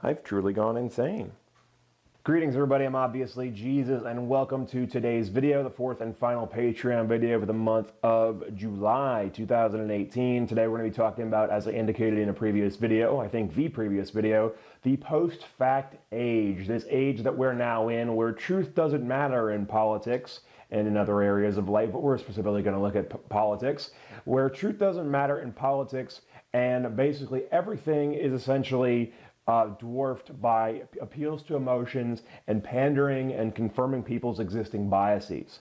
I've truly gone insane. Greetings everybody, I'm obviously Jesus, and welcome to today's video, the fourth and final Patreon video for the month of July 2018. Today we're going to be talking about, as I indicated in a previous video, I think the previous video, the post-fact age. This age that we're now in, where truth doesn't matter in politics and in other areas of life, but we're specifically going to look at politics, where truth doesn't matter in politics, and basically everything is essentially dwarfed by appeals to emotions and pandering and confirming people's existing biases.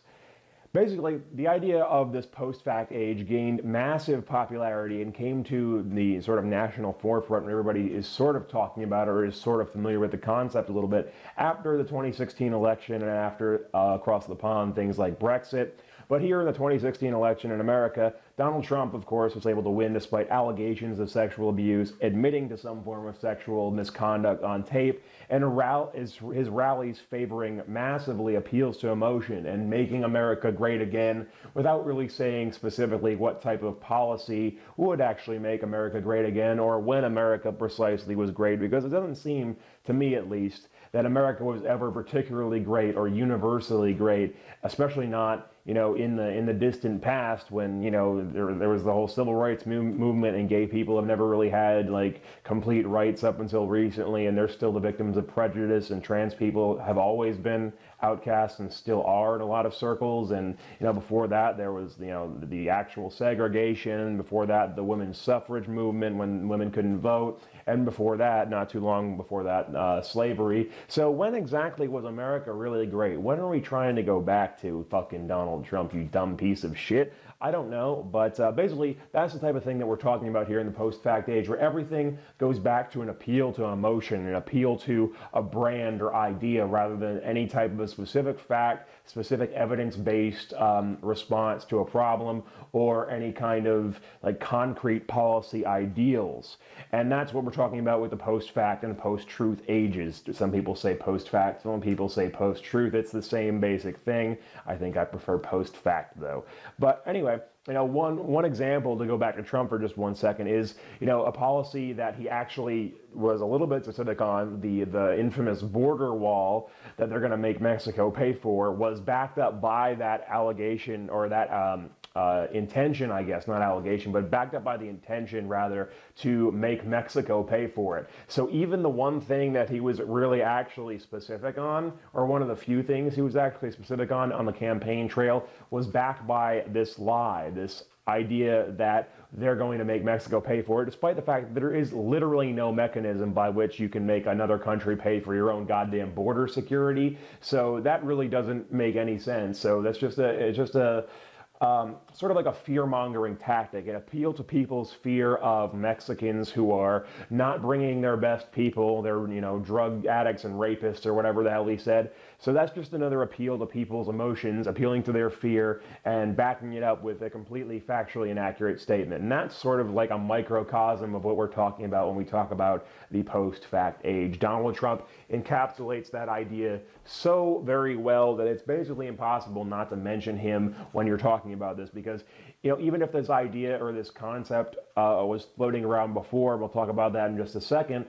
Basically, the idea of this post-fact age gained massive popularity and came to the sort of national forefront, and everybody is sort of talking about it or is sort of familiar with the concept a little bit after the 2016 election and after across the pond things like Brexit. But here in the 2016 election in America, Donald Trump, of course, was able to win despite allegations of sexual abuse, admitting to some form of sexual misconduct on tape, and his rallies favoring massively appeals to emotion and making America great again, without really saying specifically what type of policy would actually make America great again, or when America precisely was great, because it doesn't seem, to me at least, that America was ever particularly great or universally great, especially not, in the distant past when, there was the whole civil rights movement, and gay people have never really had like complete rights up until recently, and they're still the victims of prejudice, and trans people have always been outcasts and still are in a lot of circles. And before that there was the actual segregation, before that the women's suffrage movement when women couldn't vote, and before that, not too long before that, slavery. So when exactly was America really great? When are we trying to go back to? Fucking Donald Trump, you dumb piece of shit. I don't know, but basically that's the type of thing that we're talking about here in the post-fact age, where everything goes back to an appeal to emotion, an appeal to a brand or idea, rather than any type of a specific fact, specific evidence-based response to a problem, or any kind of like concrete policy ideals. And that's what we're talking about with the post-fact and post-truth ages. Some people say post-fact, some people say post-truth. It's the same basic thing. I think I prefer post-fact though. But anyway, one example, to go back to Trump for just 1 second, is a policy that he actually was a little bit specific on, the infamous border wall that they're going to make Mexico pay for, was backed up by that allegation, or that intention, I guess, not allegation, but backed up by the intention, rather, to make Mexico pay for it. So even the one thing that he was really actually specific on, or one of the few things he was actually specific on the campaign trail, was backed by this lie, this idea that they're going to make Mexico pay for it, despite the fact that there is literally no mechanism by which you can make another country pay for your own goddamn border security. So that really doesn't make any sense. So that's just a sort of like a fear-mongering tactic, an appeal to people's fear of Mexicans who are not bringing their best people. They're, drug addicts and rapists, or whatever the hell he said. So that's just another appeal to people's emotions, appealing to their fear, and backing it up with a completely factually inaccurate statement. And that's sort of like a microcosm of what we're talking about when we talk about the post-fact age. Donald Trump encapsulates that idea so very well that it's basically impossible not to mention him when you're talking about this, because even if this idea or this concept was floating around before, we'll talk about that in just a second,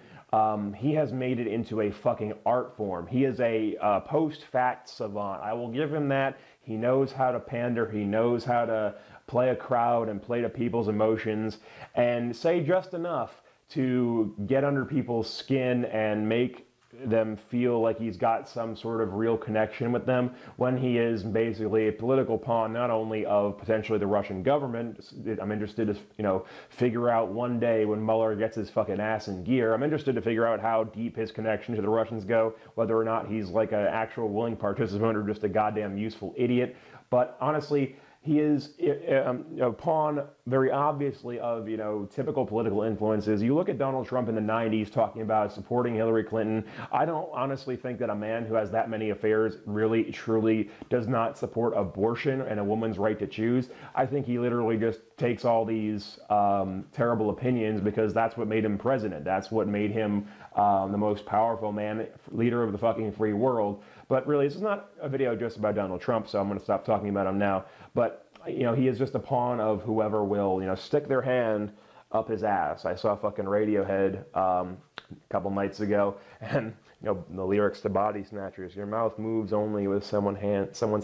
he has made it into a fucking art form. He is a post-fact savant. I will give him that. He knows how to pander. He knows how to play a crowd and play to people's emotions and say just enough to get under people's skin and make them feel like he's got some sort of real connection with them, when he is basically a political pawn, not only of potentially the Russian government. I'm interested to, figure out one day when Mueller gets his fucking ass in gear, I'm interested to figure out how deep his connection to the Russians go, whether or not he's like an actual willing participant or just a goddamn useful idiot. But honestly, he is a pawn, very obviously, of typical political influences. You look at Donald Trump in the 90s talking about supporting Hillary Clinton. I don't honestly think that a man who has that many affairs really, truly does not support abortion and a woman's right to choose. I think he literally just takes all these terrible opinions because that's what made him president. That's what made him the most powerful leader of the fucking free world. But really, this is not a video just about Donald Trump, so I'm going to stop talking about him now. But he is just a pawn of whoever will, stick their hand up his ass. I saw fucking Radiohead a couple nights ago, and the lyrics to Body Snatchers, your mouth moves only with someone's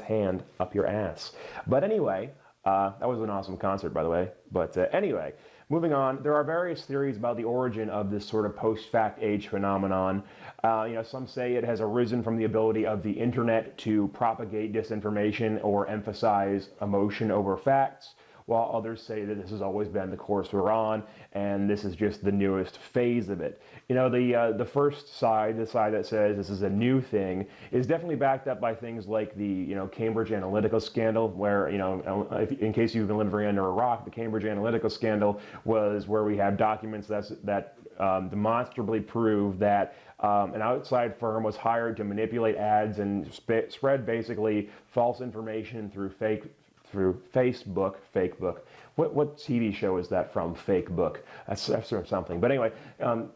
hand up your ass. But anyway, that was an awesome concert, by the way. But anyway, moving on, there are various theories about the origin of this sort of post-fact age phenomenon. Some say it has arisen from the ability of the internet to propagate disinformation or emphasize emotion over facts, while others say that this has always been the course we're on, and this is just the newest phase of it. The first side, the side that says this is a new thing, is definitely backed up by things like the Cambridge Analytica scandal, where in case you've been living under a rock, the Cambridge Analytica scandal was where we have documents that demonstrably prove that an outside firm was hired to manipulate ads and spread basically false information through Facebook. What TV show is that from? Fakebook. That's sort of something. But anyway,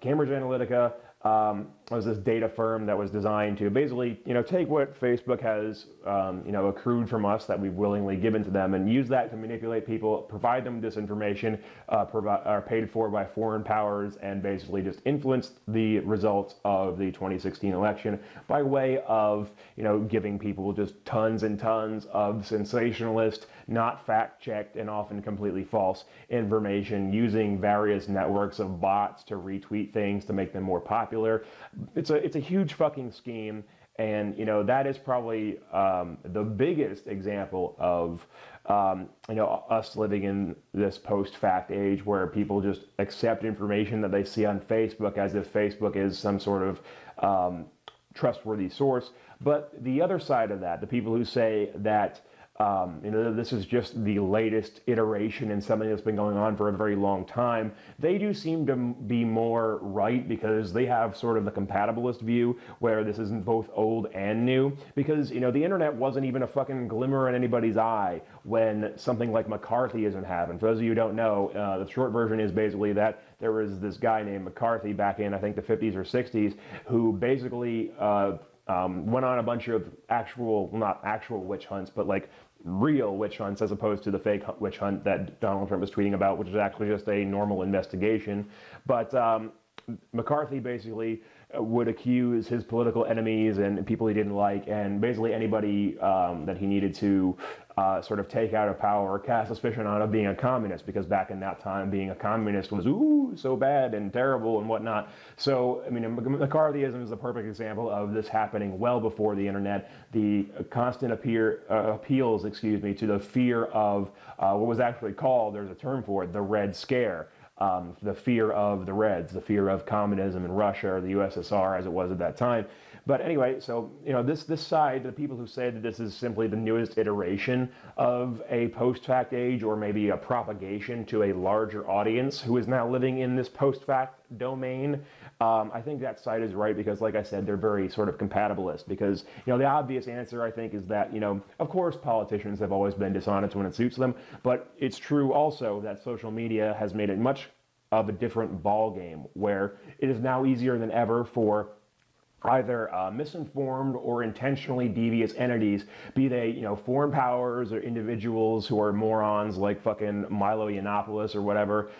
Cambridge Analytica was this data firm that was designed to basically, take what Facebook has, accrued from us that we've willingly given to them, and use that to manipulate people, provide them disinformation, are paid for by foreign powers, and basically just influence the results of the 2016 election by way of, giving people just tons and tons of sensationalist, not fact-checked, and often completely false information, using various networks of bots to retweet things to make them more popular. It's a huge fucking scheme, and that is probably the biggest example of us living in this post-fact age where people just accept information that they see on Facebook as if Facebook is some sort of trustworthy source. But the other side of that, the people who say that this is just the latest iteration in something that's been going on for a very long time, they do seem to be more right, because they have sort of the compatibilist view where this isn't both old and new, because the internet wasn't even a fucking glimmer in anybody's eye when something like McCarthyism happened. For those of you who don't know, the short version is basically that there was this guy named McCarthy back in, I think, the 50s or 60s, who basically went on a bunch of not actual witch hunts, but like real witch hunts, as opposed to the fake witch hunt that Donald Trump was tweeting about, which is actually just a normal investigation. But McCarthy basically would accuse his political enemies and people he didn't like, and basically anybody that he needed to sort of take out of power or cast suspicion on, of being a communist, because back in that time being a communist was so bad and terrible and whatnot. So McCarthyism is a perfect example of this happening well before the internet. The constant appeals to the fear of what was actually called, there's a term for it, the Red Scare. The fear of the Reds, the fear of communism in Russia or the USSR as it was at that time. But anyway, so this side, the people who say that this is simply the newest iteration of a post-fact age, or maybe a propagation to a larger audience who is now living in this post-fact domain, I think that side is right, because like I said, they're very sort of compatibilist, because the obvious answer, I think, is that of course politicians have always been dishonest when it suits them, but it's true also that social media has made it much of a different ball game, where it is now easier than ever for either misinformed or intentionally devious entities, be they foreign powers or individuals who are morons like fucking Milo Yiannopoulos or whatever.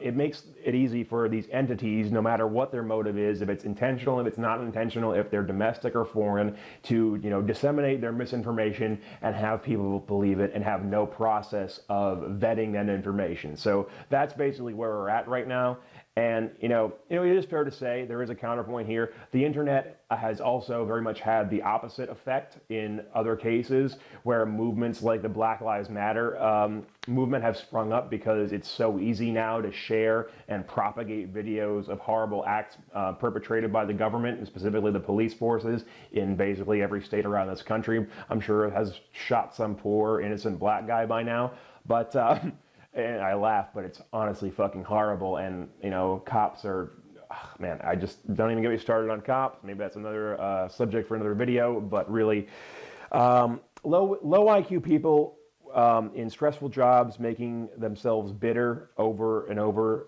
It makes it easy for these entities, no matter what their motive is, if it's intentional, if it's not intentional, if they're domestic or foreign, to disseminate their misinformation and have people believe it and have no process of vetting that information. So that's basically where we're at right now. And, it is fair to say there is a counterpoint here. The internet has also very much had the opposite effect in other cases, where movements like the Black Lives Matter movement have sprung up because it's so easy now to share and propagate videos of horrible acts perpetrated by the government, and specifically the police forces, in basically every state around this country. I'm sure it has shot some poor innocent black guy by now, but and I laugh, but it's honestly fucking horrible. And cops are, man, I just don't even get me started on cops. Maybe that's another subject for another video. But really, low IQ people in stressful jobs, making themselves bitter over and over,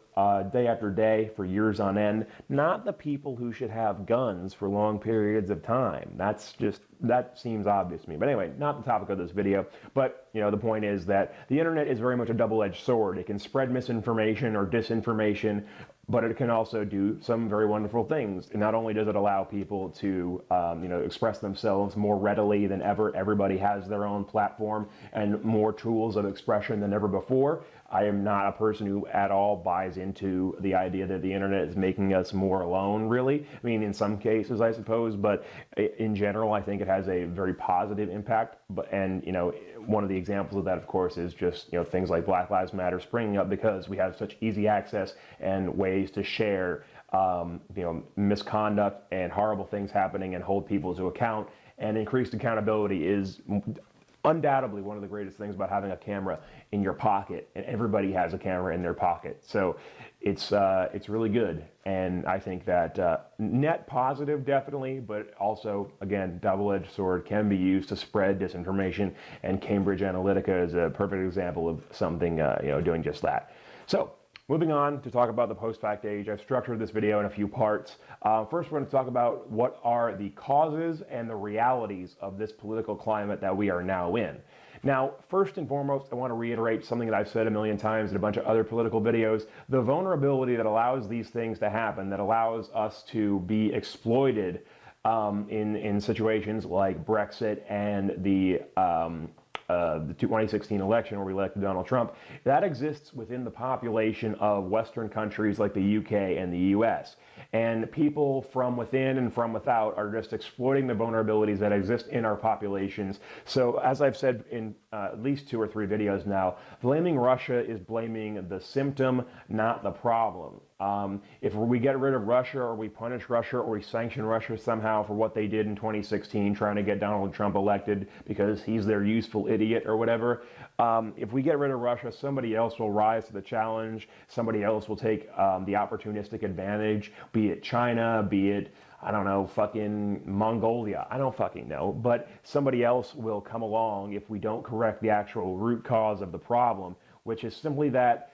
day after day for years on end, not the people who should have guns for long periods of time. That seems obvious to me. But anyway, not the topic of this video. But, the point is that the internet is very much a double-edged sword. It can spread misinformation or disinformation, but it can also do some very wonderful things. And not only does it allow people to, express themselves more readily than ever. Everybody has their own platform and more tools of expression than ever before. I am not a person who at all buys into the idea that the internet is making us more alone, really. I mean, in some cases, I suppose, but in general, I think it has a very positive impact. And one of the examples of that, of course, is just, things like Black Lives Matter springing up because we have such easy access and ways to share, misconduct and horrible things happening and hold people to account. And increased accountability is undoubtedly one of the greatest things about having a camera in your pocket, and everybody has a camera in their pocket. So it's really good, and I think that net positive definitely, but also again double-edged sword, can be used to spread disinformation, and Cambridge Analytica is a perfect example of something doing just that. So moving on to talk about the post-fact age, I've structured this video in a few parts. First, we're going to talk about what are the causes and the realities of this political climate that we are now in. Now, first and foremost, I want to reiterate something that I've said a million times in a bunch of other political videos. The vulnerability that allows these things to happen, that allows us to be exploited in situations like Brexit and the 2016 election where we elected Donald Trump, that exists within the population of Western countries like the UK and the US. And people from within and from without are just exploiting the vulnerabilities that exist in our populations. So as I've said in at least 2 or 3 videos now, blaming Russia is blaming the symptom, not the problem. If we get rid of Russia, or we punish Russia, or we sanction Russia somehow for what they did in 2016, trying to get Donald Trump elected because he's their useful idiot or whatever, if we get rid of Russia, somebody else will rise to the challenge. Somebody else will take the opportunistic advantage, be it China, be it, I don't know, fucking Mongolia. I don't fucking know. But somebody else will come along if we don't correct the actual root cause of the problem, which is simply that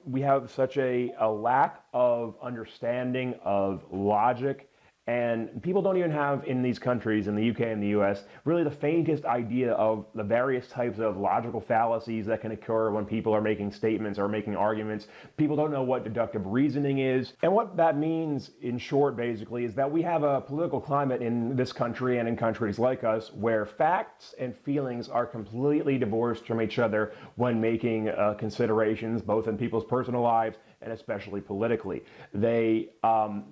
we have such a lack of understanding of logic, and people don't even have in these countries, in the UK and the US, really the faintest idea of the various types of logical fallacies that can occur when people are making statements or making arguments. People don't know what deductive reasoning is. And what that means, in short, basically, is that we have a political climate in this country and in countries like us where facts and feelings are completely divorced from each other when making considerations, both in people's personal lives and especially politically. They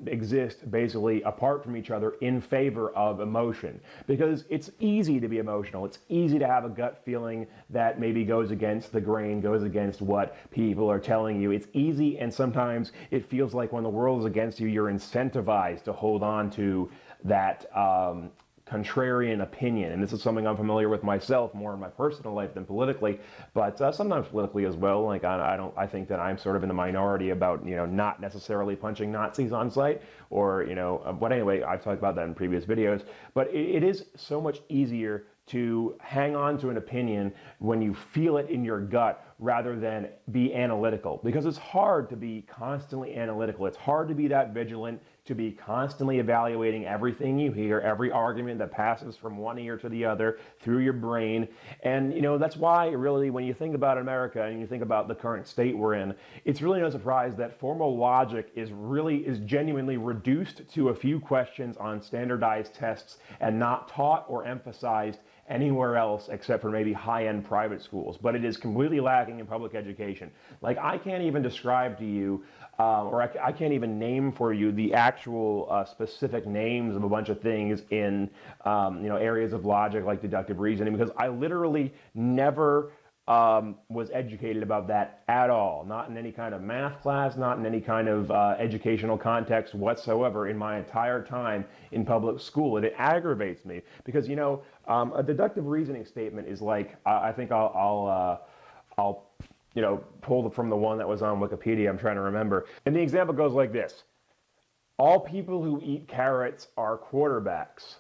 exist basically apart from each other in favor of emotion, because it's easy to be emotional. It's easy to have a gut feeling that maybe goes against the grain, goes against what people are telling you. It's easy, and sometimes it feels like when the world is against you, you're incentivized to hold on to that contrarian opinion. And this is something I'm familiar with myself, more in my personal life than politically, but sometimes politically as well. Like I think that I'm sort of in the minority about, not necessarily punching Nazis on sight, or, but anyway, I've talked about that in previous videos. But it is so much easier to hang on to an opinion when you feel it in your gut rather than be analytical, because it's hard to be constantly analytical. It's hard to be that vigilant, to be constantly evaluating everything you hear, every argument that passes from one ear to the other through your brain. And that's why really when you think about America and you think about the current state we're in, it's really no surprise that formal logic is genuinely reduced to a few questions on standardized tests and not taught or emphasized anywhere else except for maybe high-end private schools. But it is completely lacking in public education. Like, I can't even describe to you, or I can't even name for you the actual specific names of a bunch of things in areas of logic like deductive reasoning, because I literally never was educated about that at all. Not in any kind of math class, not in any kind of educational context whatsoever in my entire time in public school. And it aggravates me because, a deductive reasoning statement is like, I think I'll pull from the one that was on Wikipedia. I'm trying to remember. And the example goes like this. All people who eat carrots are quarterbacks.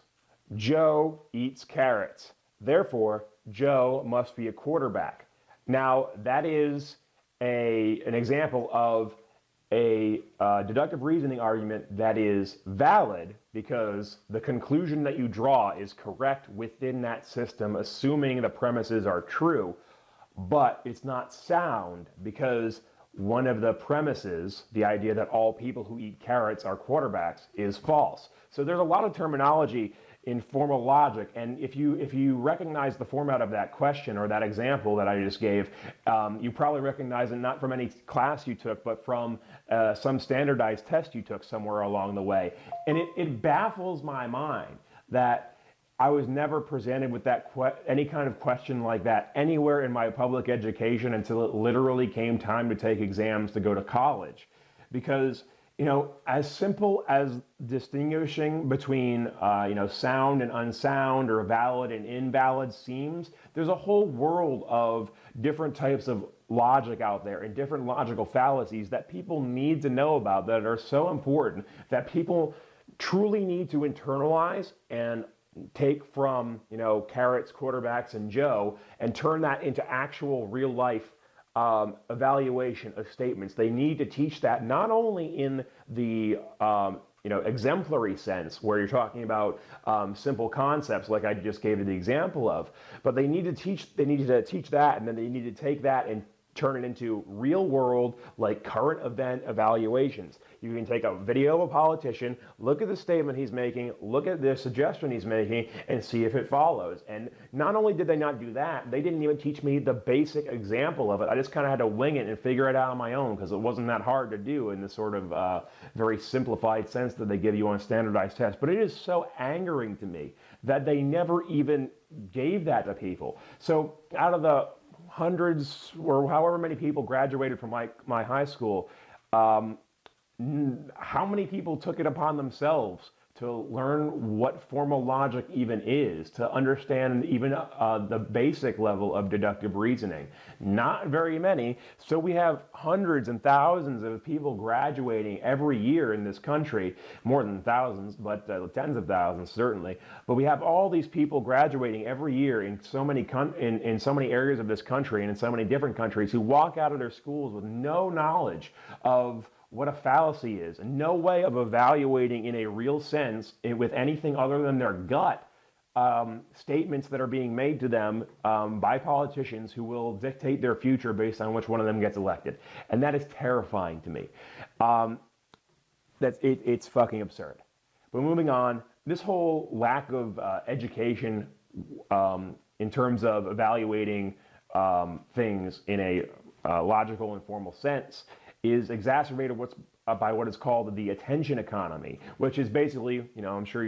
Joe eats carrots. Therefore, Joe must be a quarterback. Now, that is an example of a deductive reasoning argument that is valid because the conclusion that you draw is correct within that system, assuming the premises are true, but it's not sound because one of the premises, the idea that all people who eat carrots are quarterbacks, is false. So there's a lot of terminology in formal logic, and if you recognize the format of that question or that example that I just gave, you probably recognize it not from any class you took, but from some standardized test you took somewhere along the way. And it baffles my mind that I was never presented with that any kind of question like that anywhere in my public education until it literally came time to take exams to go to college, because as simple as distinguishing between, sound and unsound or valid and invalid seems, there's a whole world of different types of logic out there and different logical fallacies that people need to know about that are so important that people truly need to internalize and take from, carrots, quarterbacks, and Joe and turn that into actual real life evaluation of statements. They need to teach that not only in the exemplary sense, where you're talking about simple concepts like I just gave you the example of, but they need to teach that, and then they need to take that and turn it into real world, like current event evaluations. You can take a video of a politician, look at the statement he's making, look at the suggestion he's making, and see if it follows. And not only did they not do that, they didn't even teach me the basic example of it. I just kind of had to wing it and figure it out on my own because it wasn't that hard to do in the sort of very simplified sense that they give you on standardized tests. But it is so angering to me that they never even gave that to people. So out of the hundreds or however many people graduated from my high school, how many people took it upon themselves to learn what formal logic even is, to understand even the basic level of deductive reasoning? Not very many. So we have hundreds and thousands of people graduating every year in this country, more than thousands, but tens of thousands certainly. But we have all these people graduating every year in so many in so many areas of this country and in so many different countries who walk out of their schools with no knowledge of what a fallacy is, and no way of evaluating in a real sense with anything other than their gut statements that are being made to them by politicians who will dictate their future based on which one of them gets elected. And that is terrifying to me. It's fucking absurd. But moving on, this whole lack of education in terms of evaluating things in a logical and formal sense is exacerbated by what is called the attention economy, which is basically, I'm sure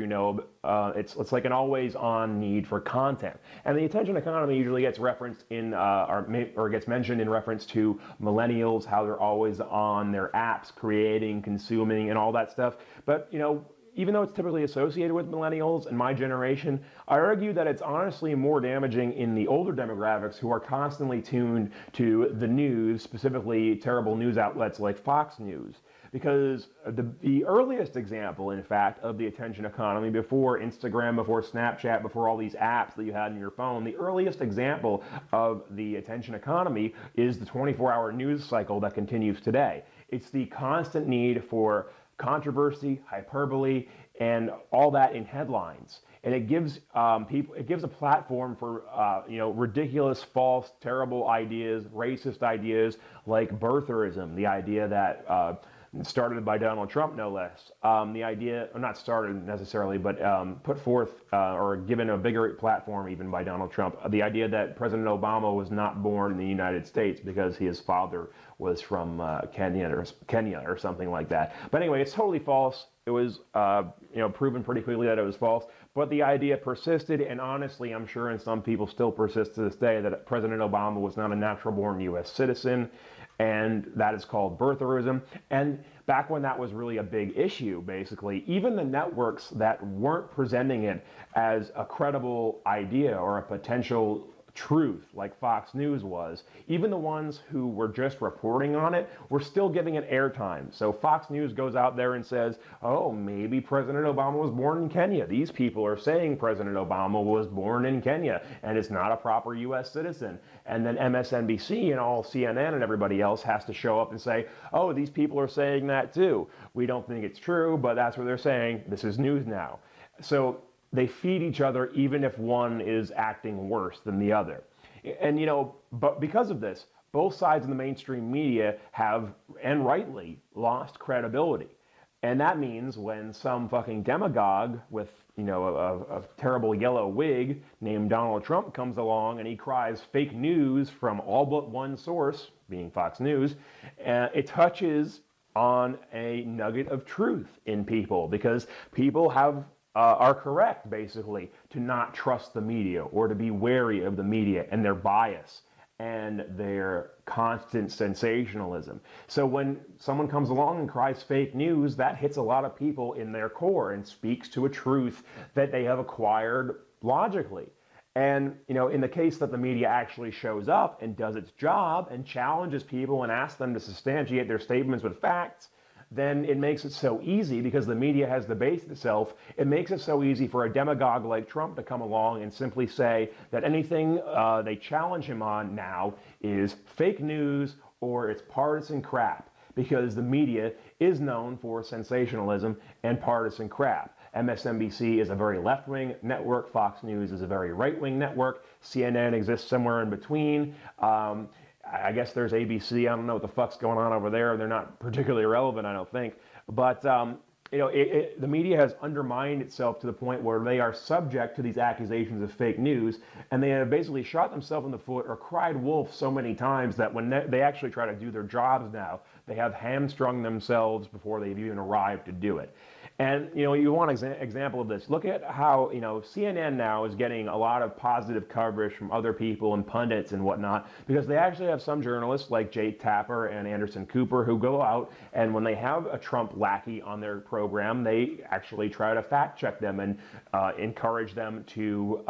it's like an always-on need for content. And the attention economy usually gets referenced in, or gets mentioned in reference to millennials, how they're always on their apps, creating, consuming, and all that stuff. But, even though it's typically associated with millennials and my generation, I argue that it's honestly more damaging in the older demographics who are constantly tuned to the news, specifically terrible news outlets like Fox News. Because the earliest example, in fact, of the attention economy, before Instagram, before Snapchat, before all these apps that you had in your phone, the earliest example of the attention economy is the 24-hour news cycle that continues today. It's the constant need for controversy, hyperbole, and all that in headlines. And it gives it gives a platform for ridiculous, false, terrible ideas, racist ideas like birtherism, the idea that started by Donald Trump, no less. The idea, or not started necessarily, but put forth or given a bigger platform even by Donald Trump, the idea that President Obama was not born in the United States because his father was from Kenya or something like that. But anyway, it's totally false. It was proven pretty clearly that it was false. But the idea persisted, and honestly, I'm sure, and some people still persist to this day, that President Obama was not a natural-born U.S. citizen, and that is called birtherism. And back when that was really a big issue, basically, even the networks that weren't presenting it as a credible idea or a potential truth like Fox News was, even the ones who were just reporting on it were still giving it airtime. So Fox News goes out there and says, oh, maybe President Obama was born in Kenya. These people are saying President Obama was born in Kenya and is not a proper U.S. citizen. And then MSNBC and all CNN and everybody else has to show up and say, oh, these people are saying that too. We don't think it's true, but that's what they're saying. This is news now. So they feed each other even if one is acting worse than the other. And, but because of this, both sides of the mainstream media have, and rightly, lost credibility. And that means when some fucking demagogue with, a terrible yellow wig named Donald Trump comes along and he cries fake news from all but one source, being Fox News, it touches on a nugget of truth in people, because people are correct, basically, to not trust the media or to be wary of the media and their bias and their constant sensationalism. So when someone comes along and cries fake news, that hits a lot of people in their core and speaks to a truth that they have acquired logically. And, in the case that the media actually shows up and does its job and challenges people and asks them to substantiate their statements with facts, then it makes it so easy, because the media has debased itself, it makes it so easy for a demagogue like Trump to come along and simply say that anything they challenge him on now is fake news or it's partisan crap, because the media is known for sensationalism and partisan crap. MSNBC is a very left-wing network. Fox News is a very right-wing network. CNN exists somewhere in between. I guess there's ABC. I don't know what the fuck's going on over there. They're not particularly relevant, I don't think. But, the media has undermined itself to the point where they are subject to these accusations of fake news, and they have basically shot themselves in the foot or cried wolf so many times that when they actually try to do their jobs now, they have hamstrung themselves before they've even arrived to do it. And, you want an example of this. Look at how, CNN now is getting a lot of positive coverage from other people and pundits and whatnot, because they actually have some journalists like Jake Tapper and Anderson Cooper who go out, and when they have a Trump lackey on their program, they actually try to fact check them and encourage them to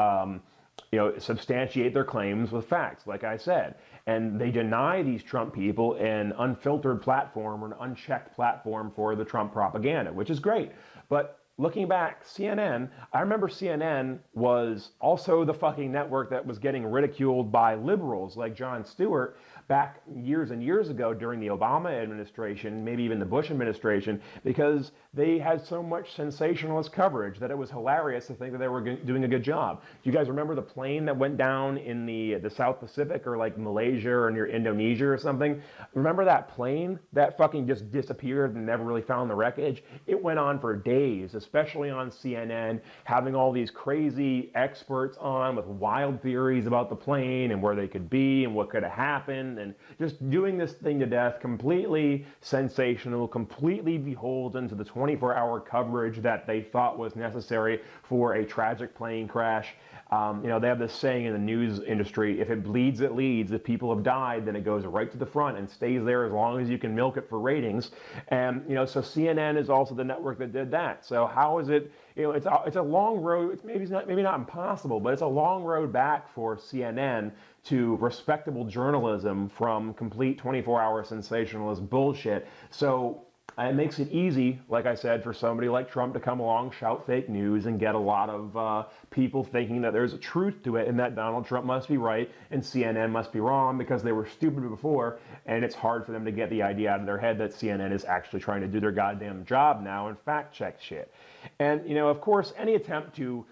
substantiate their claims with facts, like I said. And they deny these Trump people an unfiltered platform or an unchecked platform for the Trump propaganda, which is great. But looking back, CNN, I remember CNN was also the fucking network that was getting ridiculed by liberals like Jon Stewart back years and years ago during the Obama administration, maybe even the Bush administration, because they had so much sensationalist coverage that it was hilarious to think that they were doing a good job. Do you guys remember the plane that went down in the South Pacific, or like Malaysia or near Indonesia or something? Remember that plane that fucking just disappeared and never really found the wreckage? It went on for days, especially on CNN, having all these crazy experts on with wild theories about the plane and where they could be and what could have happened, and just doing this thing to death, completely sensational, completely beholden to the 24-hour coverage that they thought was necessary for a tragic plane crash. They have this saying in the news industry: if it bleeds, it leads. If people have died, then it goes right to the front and stays there as long as you can milk it for ratings. And, so CNN is also the network that did that. So how is it, it's a long road. It's maybe not impossible, but it's a long road back for CNN to respectable journalism from complete 24-hour sensationalist bullshit. So it makes it easy, like I said, for somebody like Trump to come along, shout fake news, and get a lot of people thinking that there's a truth to it and that Donald Trump must be right and CNN must be wrong because they were stupid before, and it's hard for them to get the idea out of their head that CNN is actually trying to do their goddamn job now and fact check shit. And, of course, any attempt to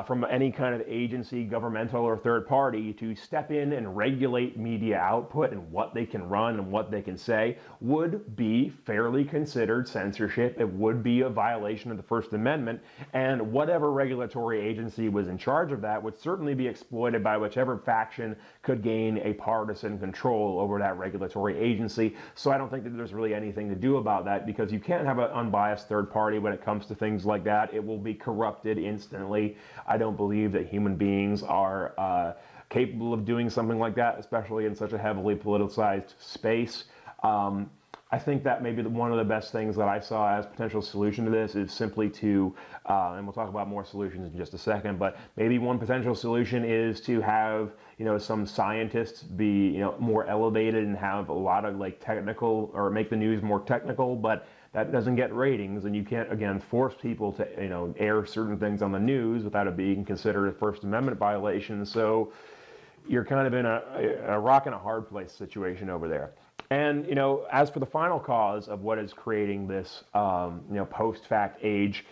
from any kind of agency, governmental or third party, to step in and regulate media output and what they can run and what they can say would be fairly considered censorship. It would be a violation of the First Amendment, and whatever regulatory agency was in charge of that would certainly be exploited by whichever faction could gain a partisan control over that regulatory agency. So I don't think that there's really anything to do about that, because you can't have an unbiased third party when it comes to things like that. It will be corrupted instantly. I don't believe that human beings are capable of doing something like that, especially in such a heavily politicized space. I think that maybe one of the best things that I saw as potential solution to this is simply to, and we'll talk about more solutions in just a second, but maybe one potential solution is to have, some scientists be, more elevated and have a lot of like technical, or make the news more technical, but that doesn't get ratings, and you can't, again, force people to, air certain things on the news without it being considered a First Amendment violation. So you're kind of in a rock and a hard place situation over there. And, as for the final cause of what is creating this, post-fact age,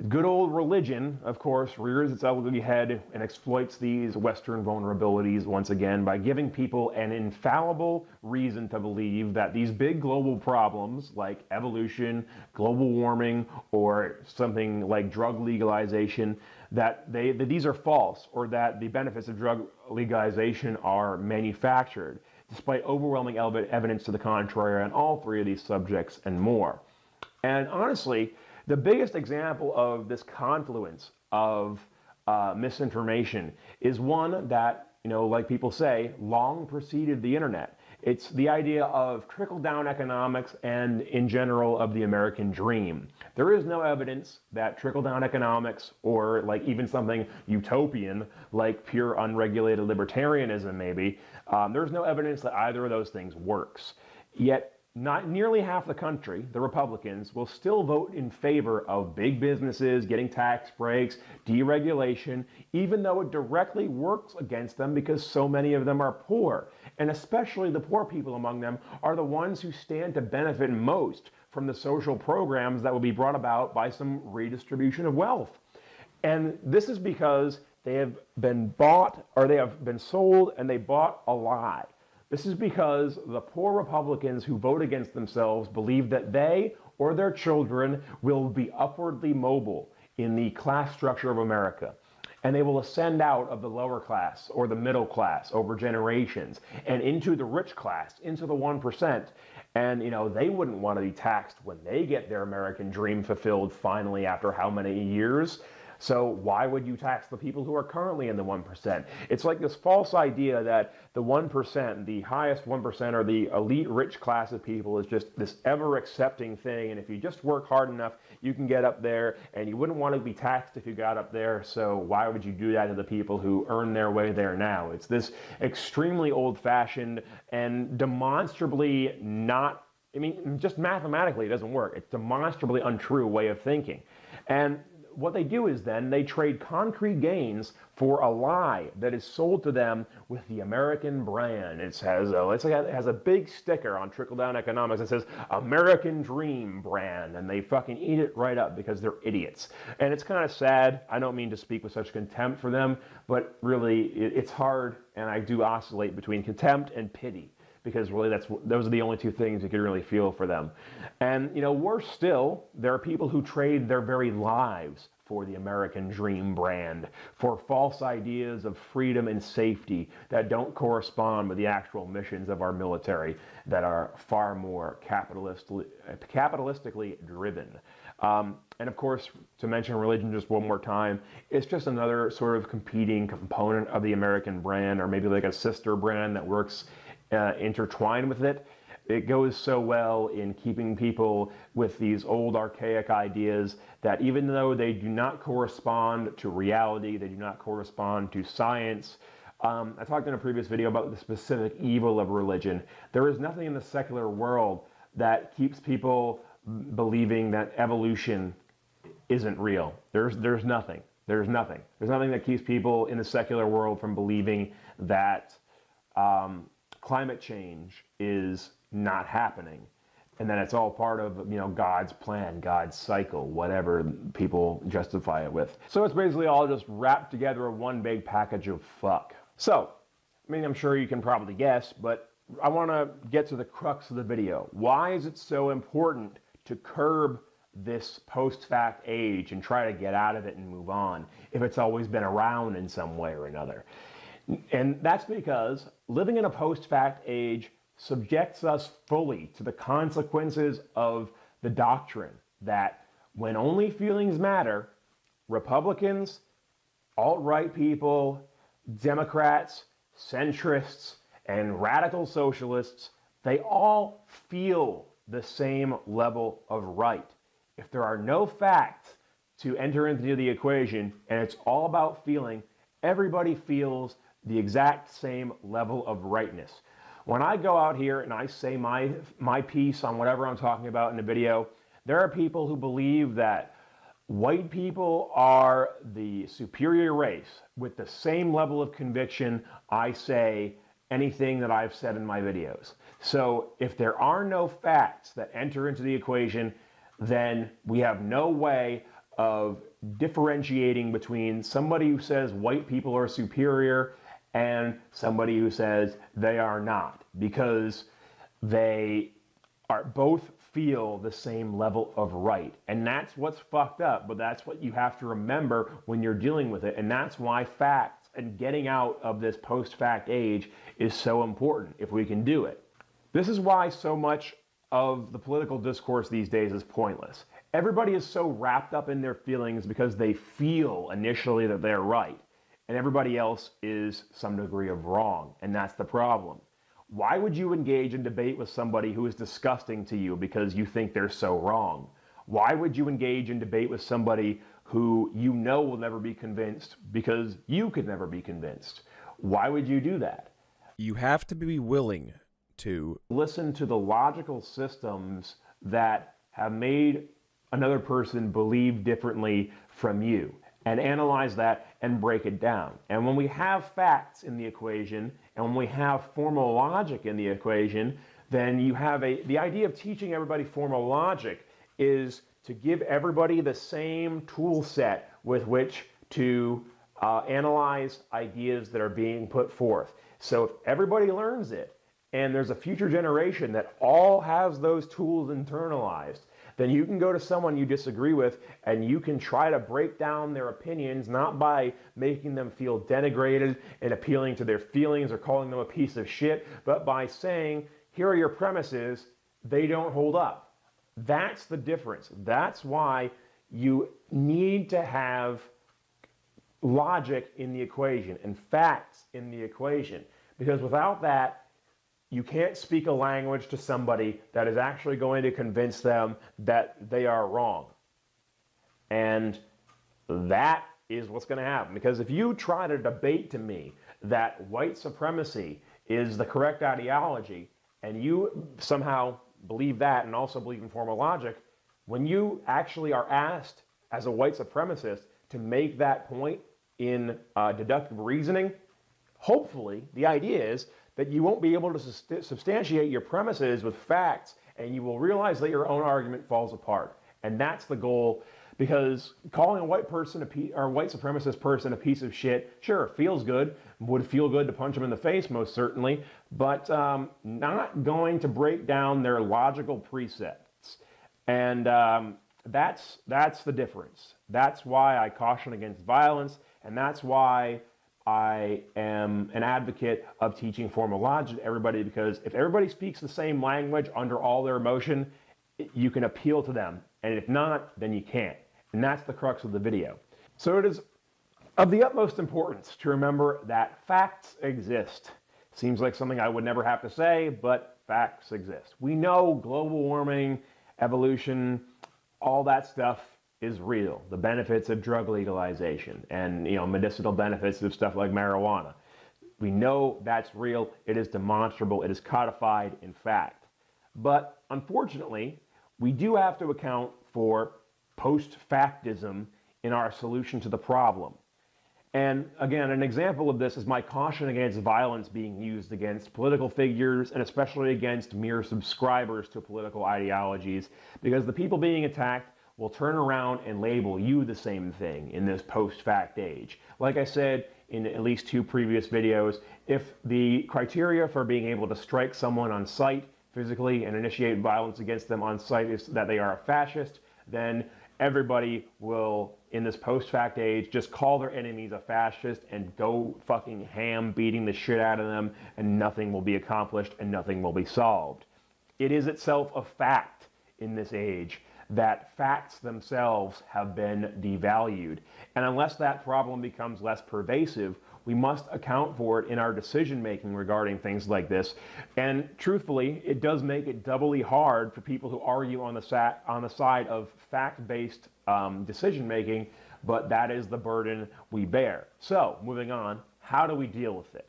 good old religion, of course, rears its ugly head and exploits these Western vulnerabilities once again by giving people an infallible reason to believe that these big global problems like evolution, global warming, or something like drug legalization, that these are false, or that the benefits of drug legalization are manufactured, despite overwhelming evidence to the contrary on all three of these subjects and more. And honestly, the biggest example of this confluence of misinformation is one that, like people say, long preceded the internet. It's the idea of trickle-down economics and, in general, of the American dream. There is no evidence that trickle-down economics, or like even something utopian like pure unregulated libertarianism maybe, there's no evidence that either of those things works. Yet, not nearly half the country, the Republicans, will still vote in favor of big businesses getting tax breaks, deregulation, even though it directly works against them because so many of them are poor. And especially the poor people among them are the ones who stand to benefit most from the social programs that will be brought about by some redistribution of wealth. And this is because they have been bought, or they have been sold, and they bought a lie. This is because the poor Republicans who vote against themselves believe that they or their children will be upwardly mobile in the class structure of America. And they will ascend out of the lower class or the middle class over generations and into the rich class, into the 1%. And, they wouldn't want to be taxed when they get their American dream fulfilled finally after how many years? So why would you tax the people who are currently in the 1%? It's like this false idea that the 1%, the highest 1%, or the elite rich class of people is just this ever-accepting thing, and if you just work hard enough, you can get up there, and you wouldn't want to be taxed if you got up there, so why would you do that to the people who earn their way there now? It's this extremely old-fashioned and demonstrably not, just mathematically it doesn't work. It's demonstrably untrue way of thinking. And what they do is then they trade concrete gains for a lie that is sold to them with the American brand. It has a big sticker on trickle-down economics that says American Dream brand, and they fucking eat it right up because they're idiots. And it's kind of sad. I don't mean to speak with such contempt for them, but really it's hard, and I do oscillate between contempt and pity, because really those are the only two things you can really feel for them. And, worse still, there are people who trade their very lives for the American Dream brand, for false ideas of freedom and safety that don't correspond with the actual missions of our military that are far more capitalistically driven. And of course, to mention religion just one more time, it's just another sort of competing component of the American brand, or maybe like a sister brand that works intertwined with it. It goes so well in keeping people with these old archaic ideas that even though they do not correspond to reality, they do not correspond to science. I talked in a previous video about the specific evil of religion. There is nothing in the secular world that keeps people believing that evolution isn't real. There's nothing. There's nothing. There's nothing that keeps people in the secular world from believing that climate change is not happening, and that it's all part of God's plan, God's cycle, whatever people justify it with. So it's basically all just wrapped together in one big package of fuck. So, I'm sure you can probably guess, but I want to get to the crux of the video. Why is it so important to curb this post-fact age and try to get out of it and move on if it's always been around in some way or another? And that's because living in a post-fact age subjects us fully to the consequences of the doctrine that when only feelings matter, Republicans, alt-right people, Democrats, centrists, and radical socialists, they all feel the same level of right. If there are no facts to enter into the equation and it's all about feeling, everybody feels the exact same level of rightness. When I go out here and I say my piece on whatever I'm talking about in a video, there are people who believe that white people are the superior race. With the same level of conviction, I say anything that I've said in my videos. So if there are no facts that enter into the equation, then we have no way of differentiating between somebody who says white people are superior and somebody who says they are not, because they are both feel the same level of right. And that's what's fucked up, but that's what you have to remember when you're dealing with it. And that's why facts and getting out of this post-fact age is so important if we can do it. This is why so much of the political discourse these days is pointless. Everybody is so wrapped up in their feelings because they feel initially that they're right, and everybody else is some degree of wrong, and that's the problem. Why would you engage in debate with somebody who is disgusting to you because you think they're so wrong? Why would you engage in debate with somebody who you know will never be convinced because you could never be convinced? Why would you do that? You have to be willing to listen to the logical systems that have made another person believe differently from you, and analyze that and break it down. And when we have facts in the equation, and when we have formal logic in the equation, then you have the idea of teaching everybody formal logic is to give everybody the same tool set with which to analyze ideas that are being put forth. So if everybody learns it, and there's a future generation that all has those tools internalized, then you can go to someone you disagree with and you can try to break down their opinions, not by making them feel denigrated and appealing to their feelings or calling them a piece of shit, but by saying, here are your premises, they don't hold up. That's the difference. That's why you need to have logic in the equation and facts in the equation, because without that, you can't speak a language to somebody that is actually going to convince them that they are wrong. And that is what's going to happen. Because if you try to debate to me that white supremacy is the correct ideology, and you somehow believe that and also believe in formal logic, when you actually are asked as a white supremacist to make that point in deductive reasoning, hopefully the idea is that you won't be able to substantiate your premises with facts, and you will realize that your own argument falls apart. And that's the goal, because calling a white person or a white supremacist person a piece of shit, sure, feels good, would feel good to punch them in the face most certainly, but not going to break down their logical precepts. And that's the difference. That's why I caution against violence, and that's why I am an advocate of teaching formal logic to everybody, because if everybody speaks the same language under all their emotion, you can appeal to them. And if not, then you can't. And that's the crux of the video. So it is of the utmost importance to remember that facts exist. Seems like something I would never have to say, but facts exist. We know global warming, evolution, all that stuff is real. The benefits of drug legalization and medicinal benefits of stuff like marijuana. We know that's real. It is demonstrable. It is codified in fact. But unfortunately, we do have to account for post-factism in our solution to the problem. And again, an example of this is my caution against violence being used against political figures, and especially against mere subscribers to political ideologies, because the people being attacked will turn around and label you the same thing in this post-fact age. Like I said in at least 2 previous videos, if the criteria for being able to strike someone on sight physically and initiate violence against them on sight is that they are a fascist, then everybody will, in this post-fact age, just call their enemies a fascist and go fucking ham beating the shit out of them, and nothing will be accomplished and nothing will be solved. It is itself a fact in this age that facts themselves have been devalued. And unless that problem becomes less pervasive, we must account for it in our decision making regarding things like this. And truthfully, it does make it doubly hard for people who argue on the side of fact-based decision making, but that is the burden we bear. So, moving on, how do we deal with it?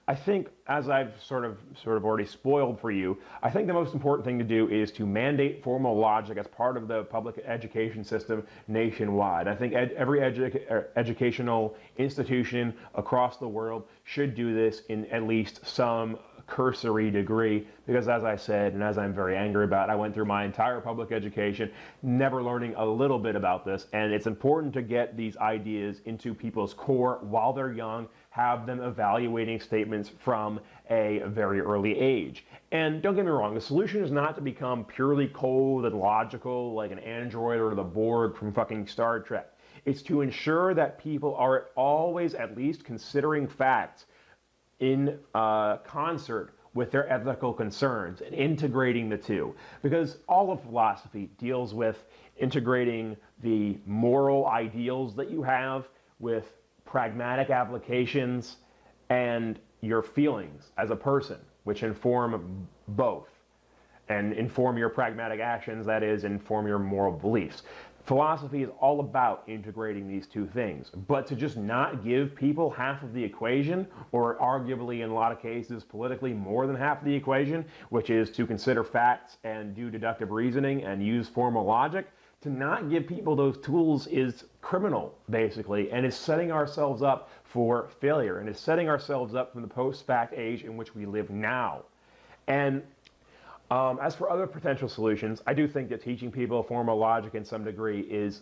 I think, as I've sort of already spoiled for you, I think the most important thing to do is to mandate formal logic as part of the public education system nationwide. I think every educational institution across the world should do this in at least some cursory degree, because as I said, and as I'm very angry about, I went through my entire public education never learning a little bit about this, and it's important to get these ideas into people's core while they're young, have them evaluating statements from a very early age. And don't get me wrong, the solution is not to become purely cold and logical like an android or the Borg from fucking Star Trek. It's to ensure that people are always at least considering facts in concert with their ethical concerns and integrating the two. Because all of philosophy deals with integrating the moral ideals that you have with pragmatic applications and your feelings as a person, which inform both and inform your pragmatic actions, that is, inform your moral beliefs. Philosophy is all about integrating these two things, but to just not give people half of the equation, or arguably in a lot of cases politically more than half of the equation, which is to consider facts and do deductive reasoning and use formal logic, to not give people those tools is criminal, basically, and is setting ourselves up for failure, and is setting ourselves up for the post-fact age in which we live now. And as for other potential solutions, I do think that teaching people formal logic in some degree is,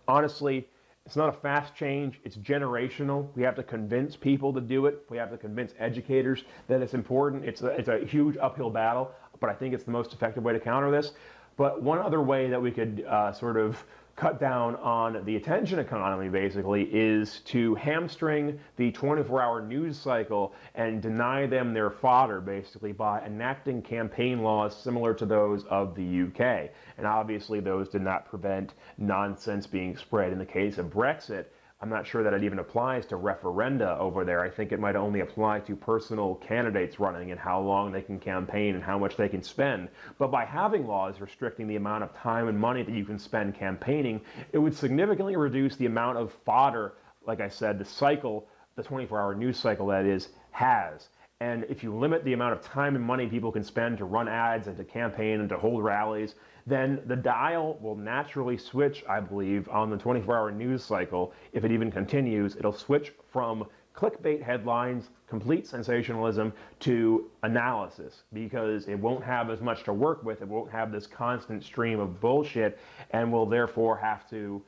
honestly, it's not a fast change, it's generational. We have to convince people to do it. We have to convince educators that it's important. It's a huge uphill battle, but I think it's the most effective way to counter this. But one other way that we could sort of cut down on the attention economy, basically, is to hamstring the 24-hour news cycle and deny them their fodder, basically, by enacting campaign laws similar to those of the UK. And obviously, those did not prevent nonsense being spread. In the case of Brexit, I'm not sure that it even applies to referenda over there. I think it might only apply to personal candidates running and how long they can campaign and how much they can spend. But by having laws restricting the amount of time and money that you can spend campaigning, it would significantly reduce the amount of fodder, like I said, the cycle, the 24-hour news cycle that is, has. And if you limit the amount of time and money people can spend to run ads and to campaign and to hold rallies, then the dial will naturally switch, I believe, on the 24-hour news cycle. If it even continues, it'll switch from clickbait headlines, complete sensationalism, to analysis, because it won't have as much to work with. It won't have this constant stream of bullshit, and will therefore have to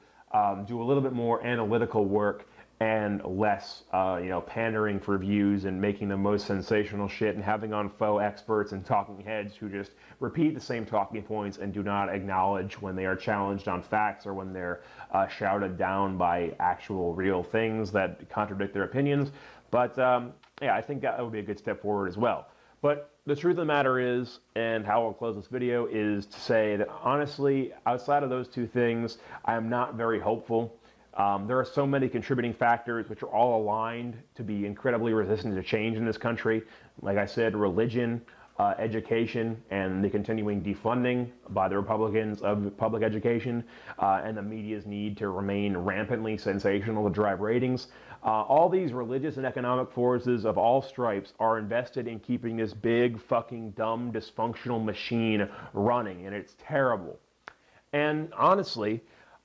do a little bit more analytical work and less, pandering for views and making the most sensational shit and having on faux experts and talking heads who just repeat the same talking points and do not acknowledge when they are challenged on facts or when they're shouted down by actual real things that contradict their opinions. But I think that would be a good step forward as well. But the truth of the matter is, and how I'll close this video, is to say that honestly, outside of those two things, I am not very hopeful. There are so many contributing factors which are all aligned to be incredibly resistant to change in this country. Like I said, religion, education, and the continuing defunding by the Republicans of public education, and the media's need to remain rampantly sensational to drive ratings. All these religious and economic forces of all stripes are invested in keeping this big, fucking, dumb, dysfunctional machine running, and it's terrible. And honestly,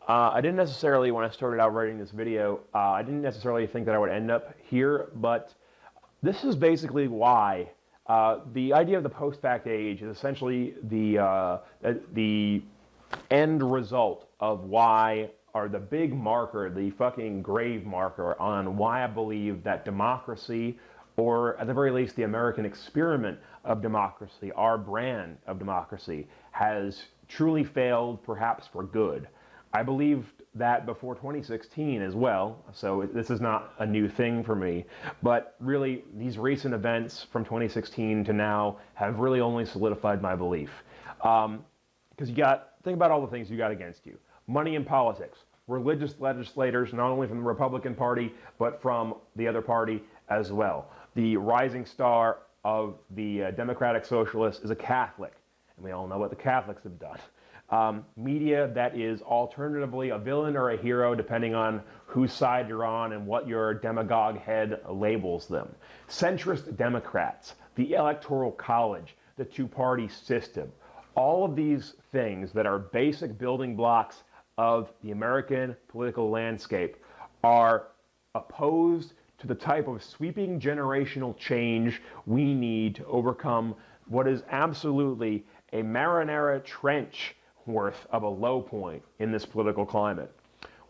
I didn't necessarily, when I started out writing this video, I didn't necessarily think that I would end up here, but this is basically why the idea of the post-fact age is essentially the end result of why, or the big marker, the fucking grave marker on why I believe that democracy, or at the very least the American experiment of democracy, our brand of democracy, has truly failed, perhaps for good. I believed that before 2016 as well, so this is not a new thing for me, but really these recent events from 2016 to now have really only solidified my belief. Because think about all the things you got against you. Money in politics, religious legislators, not only from the Republican Party, but from the other party as well. The rising star of the Democratic Socialists is a Catholic, and we all know what the Catholics have done. Media that is alternatively a villain or a hero, depending on whose side you're on and what your demagogue head labels them. Centrist Democrats, the Electoral College, the two-party system. All of these things that are basic building blocks of the American political landscape are opposed to the type of sweeping generational change we need to overcome what is absolutely a Marinara Trench worth of a low point in this political climate.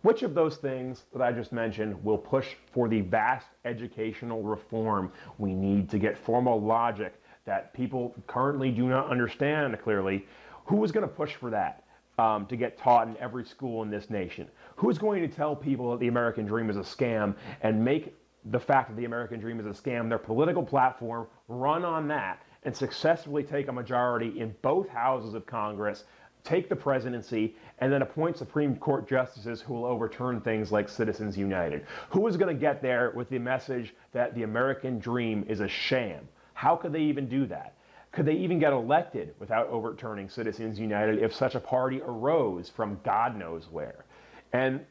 Which of those things that I just mentioned will push for the vast educational reform we need to get formal logic that people currently do not understand clearly? Who is going to push for that to get taught in every school in this nation? Who is going to tell people that the American dream is a scam and make the fact that the American dream is a scam their political platform, run on that, and successfully take a majority in both houses of Congress, take the presidency, and then appoint Supreme Court justices who will overturn things like Citizens United? Who is going to get there with the message that the American dream is a sham? How could they even do that? Could they even get elected without overturning Citizens United if such a party arose from God knows where? And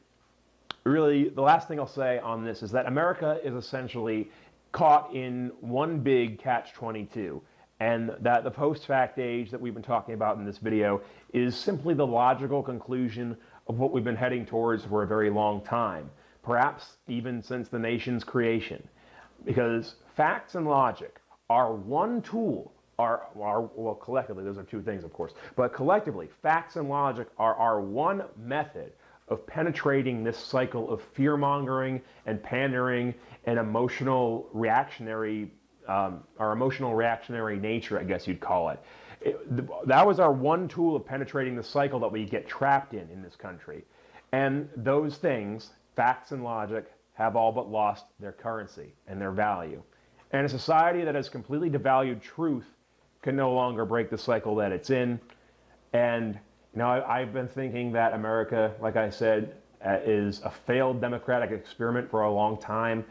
really, the last thing I'll say on this is that America is essentially caught in one big catch-22, and that the post-fact age that we've been talking about in this video is simply the logical conclusion of what we've been heading towards for a very long time, perhaps even since the nation's creation. Because facts and logic are one tool, well, collectively, those are two things, of course, but collectively, facts and logic are our one method of penetrating this cycle of fear-mongering and pandering and emotional reactionary, our emotional reactionary nature, I guess you'd call it. That was our one tool of penetrating the cycle that we get trapped in this country. And those things, facts and logic, have all but lost their currency and their value. And a society that has completely devalued truth can no longer break the cycle that it's in. And I've been thinking that America, like I said, is a failed democratic experiment for a long time.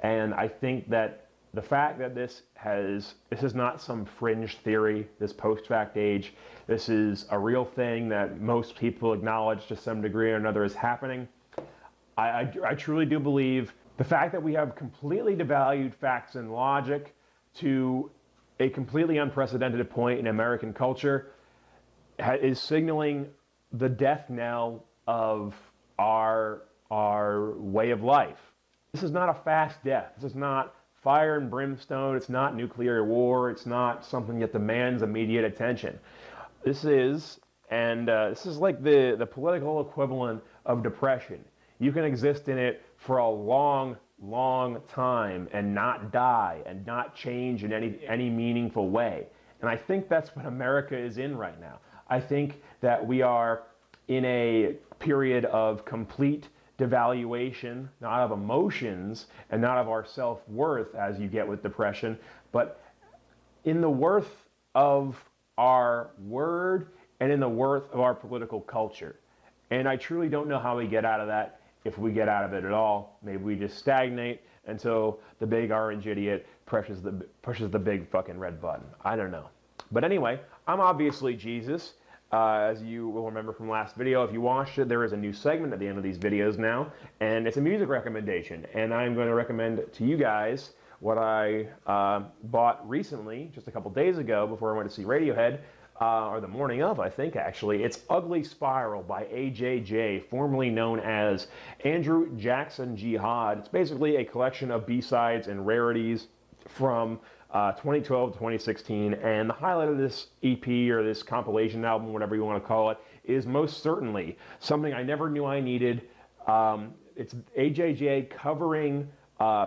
And I think that the fact that this is not some fringe theory, this post-fact age, this is a real thing that most people acknowledge to some degree or another is happening. I truly do believe the fact that we have completely devalued facts and logic to a completely unprecedented point in American culture is signaling the death knell of our way of life. This is not a fast death. This is not fire and brimstone. It's not nuclear war. It's not something that demands immediate attention. This is like the political equivalent of depression. You can exist in it for a long, long time and not die and not change in any meaningful way. And I think that's what America is in right now. I think that we are in a period of complete devaluation, not of emotions and not of our self-worth as you get with depression, but in the worth of our word and in the worth of our political culture. And I truly don't know how we get out of that, if we get out of it at all. Maybe we just stagnate until the big orange idiot pushes the big fucking red button. I don't know. But anyway, I'm obviously Jesus. As you will remember from last video, if you watched it, there is a new segment at the end of these videos now, and it's a music recommendation. And I'm going to recommend to you guys what I bought recently, just a couple days ago, before I went to see Radiohead, or the morning of, I think, actually. It's Ugly Spiral by AJJ, formerly known as Andrew Jackson Jihad. It's basically a collection of B-sides and rarities from 2012 to 2016, and the highlight of this EP or this compilation album, whatever you want to call it, is most certainly something I never knew I needed. It's AJJ covering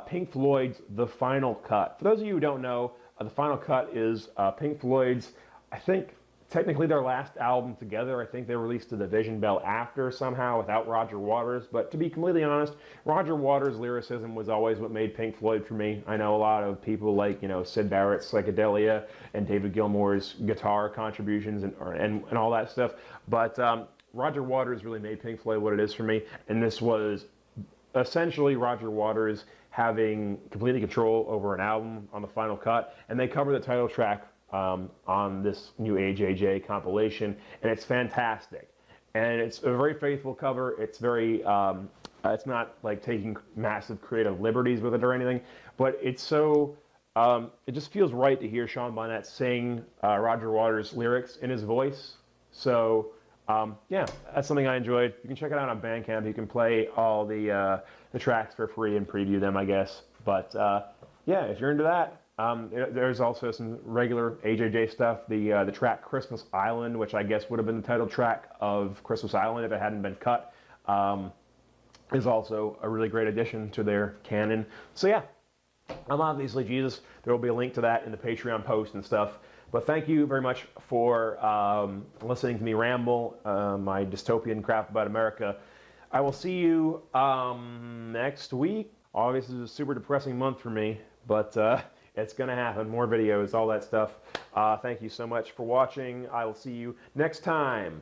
Pink Floyd's The Final Cut. For those of you who don't know, The Final Cut is Pink Floyd's, I think, technically their last album together. I think they released The Division Bell after somehow without Roger Waters. But to be completely honest, Roger Waters' lyricism was always what made Pink Floyd for me. I know a lot of people like, Syd Barrett's Psychedelia and David Gilmour's guitar contributions and all that stuff. But Roger Waters really made Pink Floyd what it is for me. And this was essentially Roger Waters having completely control over an album on the final cut. And they cover the title track on this new AJJ compilation, and it's fantastic. And it's a very faithful cover. It's very, it's not like taking massive creative liberties with it or anything, but it's so, it just feels right to hear Sean Bonnet sing Roger Waters' lyrics in his voice. So, yeah, that's something I enjoyed. You can check it out on Bandcamp. You can play all the tracks for free and preview them, I guess. But yeah, if you're into that, there's also some regular AJJ stuff. The track Christmas Island, which I guess would have been the title track of Christmas Island if it hadn't been cut, is also a really great addition to their canon. So yeah, I'm obviously Jesus. There will be a link to that in the Patreon post and stuff. But thank you very much for listening to me ramble, my dystopian crap about America. I will see you next week. August is a super depressing month for me, but it's going to happen. More videos, all that stuff. Thank you so much for watching. I will see you next time.